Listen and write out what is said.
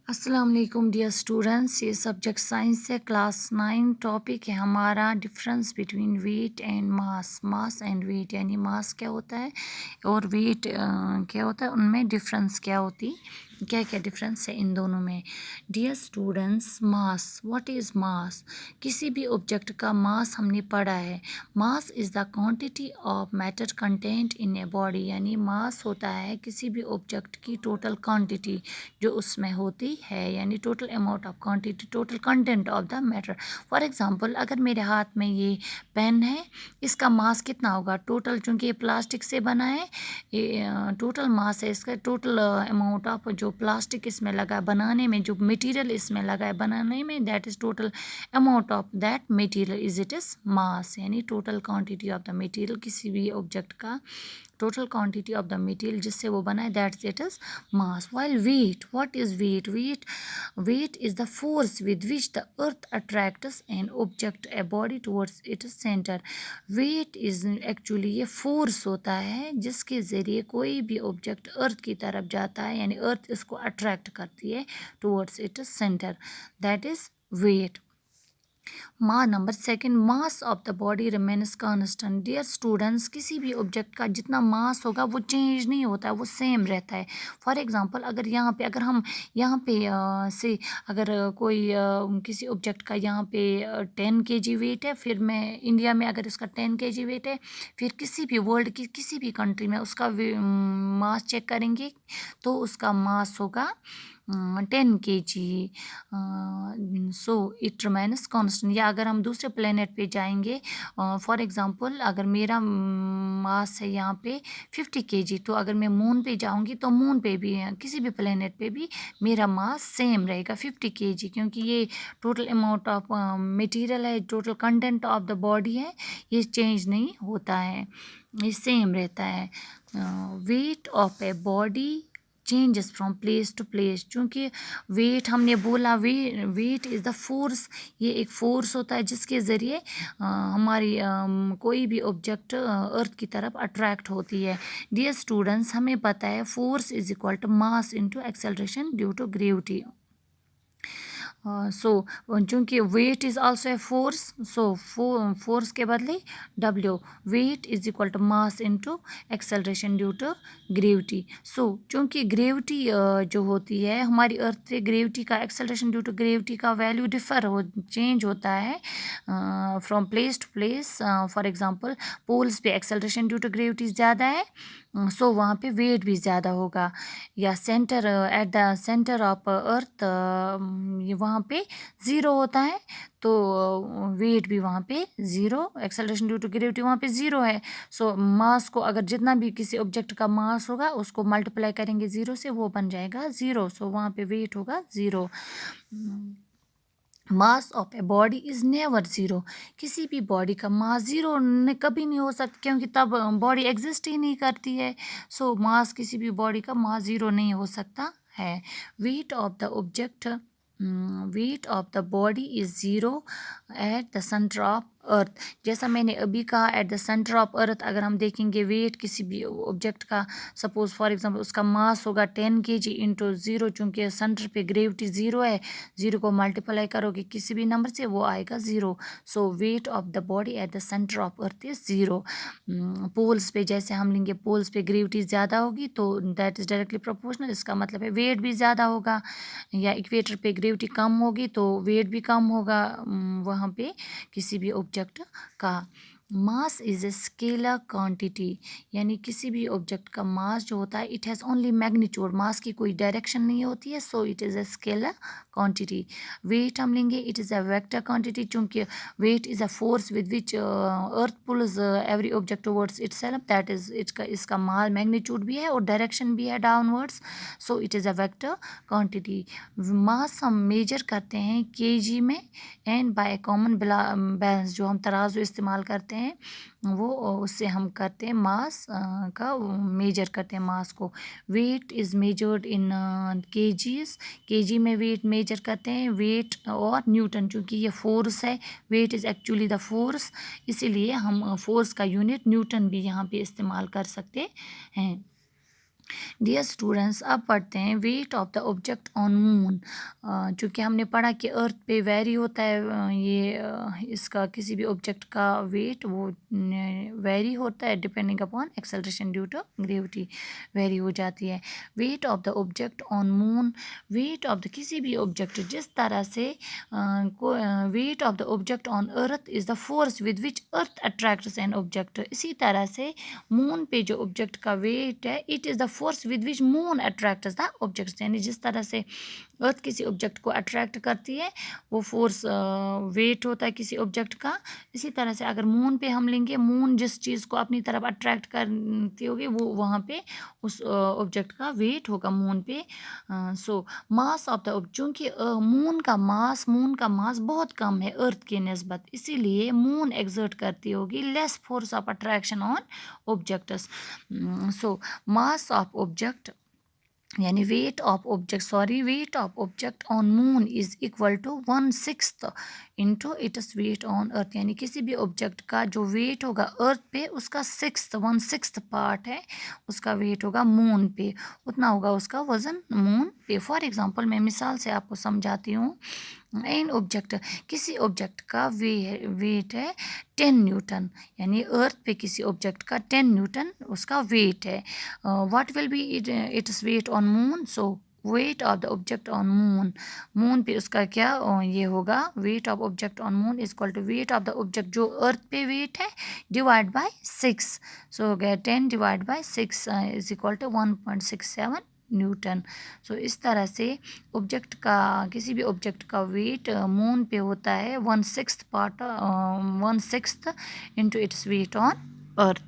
अस्सलाम वालेकुम dear students. ये सब्जेक्ट साइंस है, क्लास 9। टॉपिक है हमारा difference between weight and mass. Mass and weight यानी मास क्या होता है और वेट क्या होता है, उनमें डिफरेंस क्या होती, क्या क्या डिफरेंस है इन दोनों में। Dear students, mass, what is mass? किसी भी ऑब्जेक्ट का मास हमने पढ़ा है। Mass is the quantity of matter content in a body, यानी मास होता है किसी भी ऑब्जेक्ट की टोटल क्वांटिटी जो उसमें होती है, यानी total amount of quantity, total content of the matter. For example, अगर मेरे हाथ में ये पेन है, इसका मास कितना होगा टोटल, चूँकि ये प्लास्टिक से बना है, ये टोटल मास है इसका, टोटल अमाउंट ऑफ जो प्लास्टिक इसमें लगा है बनाने में, जो मटेरियल इसमें लगा है बनाने में, that is total amount of that material is it is mass, यानी total quantity of the material, किसी भी ऑब्जेक्ट का total quantity of the material जिससे वो बना है, that's it is mass. While weight, what is weight? Weight is the force with which the earth attracts an object, a body towards its center. Weight is actually ये force होता है जिसके ज़रिए कोई भी ऑब्जेक्ट अर्थ की तरफ जाता है, यानी अर्थ इसको अट्रैक्ट करती है towards its center. That is weight. Number second, mass of the body remains constant. Dear students, किसी भी ऑब्जेक्ट का जितना मास होगा वो चेंज नहीं होता है, वो सेम रहता है। फॉर एग्जांपल, अगर हम यहाँ पे से अगर कोई किसी ऑब्जेक्ट का यहाँ पे 10 kg वेट है, फिर मैं इंडिया में अगर इसका 10 kg वेट है, फिर किसी भी वर्ल्ड की किसी भी कंट्री में उसका मास चेक करेंगे तो उसका मास होगा 10 kg। So it remains constant. या अगर हम दूसरे प्लेनेट पे जाएंगे, फॉर एग्जांपल अगर मेरा मास है यहाँ पे 50 kg, तो अगर मैं मून पे जाऊँगी तो मून पे भी किसी भी प्लेनेट पे भी मेरा मास सेम रहेगा 50 kg, क्योंकि ये टोटल अमाउंट ऑफ मटेरियल है, total content of the body है, ये चेंज नहीं होता है, ये सेम रहता है। Weight of a body changes from place to place. चूँकि वेट हमने बोला, वेट इज़ द फोर्स, ये एक फोर्स होता है जिसके ज़रिए हमारी कोई भी ऑब्जेक्ट अर्थ की तरफ अट्रैक्ट होती है। डियर स्टूडेंट्स, हमें पता है force is equal to mass into acceleration due to gravity. So चूँकि weight is also a force, so force के बदले W, weight is equal to mass into acceleration due to gravity. So चूँकि gravity जो होती है हमारी अर्थ पे, gravity का एक्सेलरेशन ड्यू टू ग्रेविटी का वैल्यू चेंज होता है from place to place. For example, poles पे एक्सेलरेशन ड्यू टू ग्रेविटी ज़्यादा है, सो वहाँ पे वेट भी ज़्यादा होगा। या centre, eight the center of अर्थ, ये वहाँ पे ज़ीरो होता है, तो वेट भी वहाँ पे zero, acceleration due to gravity वहाँ पे ज़ीरो है। सो मास को अगर जितना भी किसी ऑब्जेक्ट का मास होगा उसको मल्टीप्लाई करेंगे ज़ीरो से, वो बन जाएगा ज़ीरो, सो वहाँ पे वेट होगा zero. Mass of a body is never zero. किसी भी बॉडी का मास ज़ीरो कभी नहीं हो सकता, क्योंकि तब बॉडी एग्जिस्ट ही नहीं करती है। सो मास, किसी भी बॉडी का मास ज़ीरो नहीं हो सकता है। Weight of the object, wait of the body is zero eight the center of अर्थ। जैसा मैंने अभी कहा, एट द सेंटर ऑफ अर्थ अगर हम देखेंगे वेट किसी भी ऑब्जेक्ट का, सपोज फॉर एग्जांपल उसका मास होगा 10 kg इंटू ज़ीरो, चूँकि सेंटर पे ग्रेविटी ज़ीरो है, ज़ीरो को मल्टीप्लाई करोगे किसी भी नंबर से, वो आएगा zero. So weight of the body at the center of earth is zero. Poles पे जैसे हम लेंगे, पोल्स पे ग्रेविटी ज़्यादा होगी तो दैट इज़ डायरेक्टली प्रोपोर्शनल, इसका मतलब है वेट भी ज़्यादा होगा। या इक्वेटर पे ग्रेविटी कम होगी तो वेट भी कम होगा वहाँ पे किसी भी ऑब्जेक्ट का। Mass is a scalar quantity, यानी किसी भी ऑब्जेक्ट का मास जो होता है, it has only magnitude, mass की कोई डायरेक्शन नहीं होती है, so it is a scalar quantity. Weight हम लेंगे, it is a vector quantity, चूँकि weight is a force with which earth pulls every object towards itself, that is इसका mass magnitude भी है और डायरेक्शन भी है downwards, so it is a vector quantity. Mass हम मेजर करते हैं केजी में, एंड बाय कॉमन बैलेंस, जो हम तराजू इस्तेमाल करते हैं वो, उससे हम करते हैं मास का मेजर करते हैं मास को। Weight is measured in kgs, kg में वेट मेजर करते हैं। वेट और न्यूटन, चूँकि ये फोर्स है, weight is actually the force, इसीलिए हम फोर्स का यूनिट न्यूटन भी यहाँ पे इस्तेमाल कर सकते हैं। डियर स्टूडेंट्स, अब पढ़ते हैं wait of the object on moon. चूँकि हमने पढ़ा कि अर्थ पे वेरी होता है, इसका किसी भी ऑब्जेक्ट का वेट वो वेरी होता है depending upon acceleration due to gravity, vary हो जाती है। Weight of the object on moon, weight of the किसी भी ऑब्जेक्ट, जिस तरह से weight of the object on earth is the force with which earth attracts an object, इसी तरह से मून पे जो ऑब्जेक्ट का वेट है, it is the force with which moon attracts the objects, यानी जिस तरह से अर्थ किसी ऑब्जेक्ट को अट्रैक्ट करती है वो फोर्स वेट होता है किसी ऑब्जेक्ट का। इसी तरह से अगर मून पे हम लेंगे, मून जिस चीज़ को अपनी तरफ अट्रैक्ट करती होगी वो वहाँ पे उस ऑब्जेक्ट का वेट होगा मून पे। सो मास ऑफ द, चूँकि मून का मास बहुत कम है अर्थ के निस्बत, इसीलिए मून एग्जर्ट करती होगी less force of attraction on objects. So mass of object यानी weight of object on moon is equal to 1/6 into its weight on earth, यानी किसी भी ऑब्जेक्ट का जो वेट होगा अर्थ पे उसका 1/6 पार्ट है, उसका वेट होगा मून पे, उतना होगा उसका वजन मून पे। फॉर एग्जांपल मैं मिसाल से आपको समझाती हूँ। एन ऑब्जेक्ट, किसी ऑब्जेक्ट का वेट है 10 न्यूटन, यानी अर्थ पे किसी ऑब्जेक्ट का 10 न्यूटन उसका वेट है। What will be its weight on moon? So weight of the object on moon पे उसका क्या ये होगा, weight of object on moon is equal to weight of the object जो अर्थ पे वेट है डिवाइड बाय 6। सो हो गया 10 divide by 6 is equal to 1.67 newton. So इस तरह से ऑब्जेक्ट का, किसी भी ऑब्जेक्ट का वेट मून पे होता है 1/6 into its weight on earth.